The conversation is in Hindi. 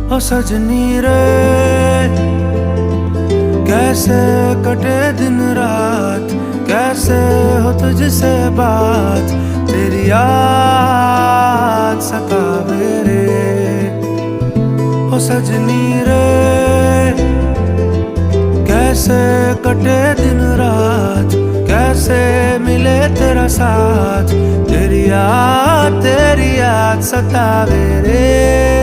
ओ सजनी रे, कैसे कटे दिन रात, कैसे हो तुझसे बात, तेरी याद सतावे रे। ओ सजनी रे, कैसे कटे दिन रात, कैसे मिले तेरा साथ, तेरी याद सतावे रे।